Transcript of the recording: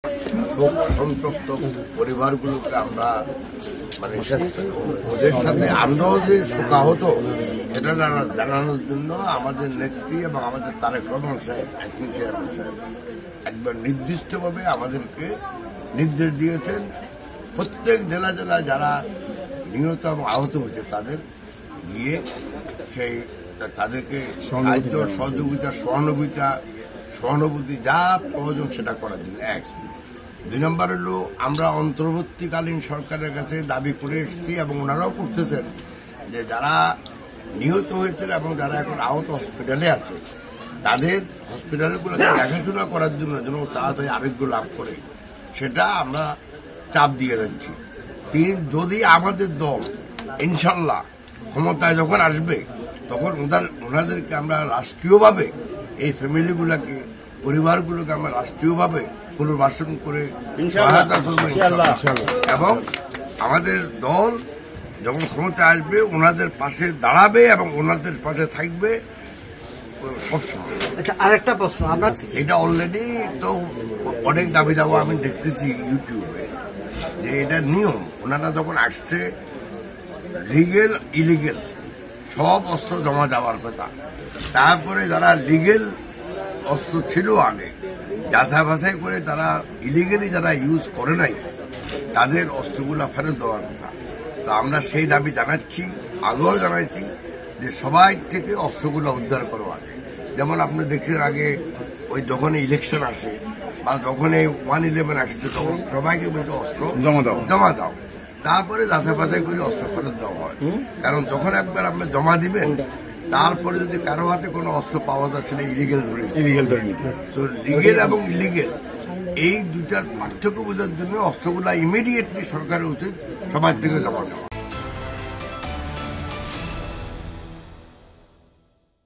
শোক সন্তপ্ত পরিবারগুলোকে আমরা মানে ওদের সাথে আমরাও যে শোকাহত সেটা জানানোর জন্য আমাদের নেত্রী এবং আমাদের তারেক রহমান সাহেব অ্যাক্টিং চেয়ারম্যান সাহেব একবার নির্দিষ্টভাবে আমাদেরকে নির্দেশ দিয়েছেন প্রত্যেক জেলা জেলায় যারা নিহত এবং আহত হয়েছে তাদের গিয়ে সেই তাদেরকে সাহায্য সহযোগিতা সহানুভূতি যা প্রয়োজন সেটা করার জন্য। এক, 2 নম্বর হলো আমরা অন্তর্বর্তীকালীন সরকারের কাছে দাবি করে এসেছি এবং ওনারাও করতেছেন যে যারা নিহত হয়েছেন এবং যারা এখন আহত হসপিটালে আছে তাদের হসপিটালগুলোকে দেখাশোনা করার জন্য যেন তাড়াতাড়ি আরোগ্য লাভ করে সেটা আমরা চাপ দিয়ে যাচ্ছি। 3, যদি আমাদের দল ইনশাল্লাহ ক্ষমতায় যখন আসবে তখন ওনাদেরকে আমরা রাষ্ট্রীয়ভাবে এই ফ্যামিলিগুলোকে পরিবারগুলোকে আমরা রাষ্ট্রীয়ভাবে পুনর্বাসন করে সহায়তা করবো এবং আমাদের দল যখন ক্ষমতায় আসবে ওনাদের পাশে দাঁড়াবে এবং ওনাদের পাশে থাকবে সবসময়। আচ্ছা, আরেকটা প্রশ্ন, আপনার এটা অলরেডি তো অনেক দাবি দাবা আমি দেখতেছি ইউটিউবে যে এটা নিয়ম, ওনারা যখন আসছে লিগেল ইলিগেল সব অস্ত্র জমা দেওয়ার কথা, তারপরে যারা লিগেল অস্ত্র ছিল আগে যাচাই বাছাই করে তারা ইলিগেলি যারা ইউজ করে নাই তাদের অস্ত্রগুলা ফেরত দেওয়ার কথা। তো আমরা সেই দাবি জানাচ্ছি, আগেও জানাচ্ছি যে সবাই থেকে অস্ত্রগুলো উদ্ধার করো আগে। যেমন আপনি দেখছেন আগে ওই যখন ইলেকশন আসে বা যখন এই 111 আসছে তখন সবাইকে বলছে অস্ত্র জমা দাও, তারপরে যাচাই বাছাই করে অস্ত্র ফেরত দেওয়া হয়। কারণ যখন একবার আপনি জমা দিবেন তারপরে যদি কারো হাতে কোনো অস্ত্র পাওয়া যাচ্ছে না ইলিগেল ধরে তো লিগেল এবং ইলিগেল এই দুটার পার্থক্য বোঝার জন্য অস্ত্রগুলা ইমিডিয়েটলি সরকারের উচিত সবার থেকে জমা দেওয়া।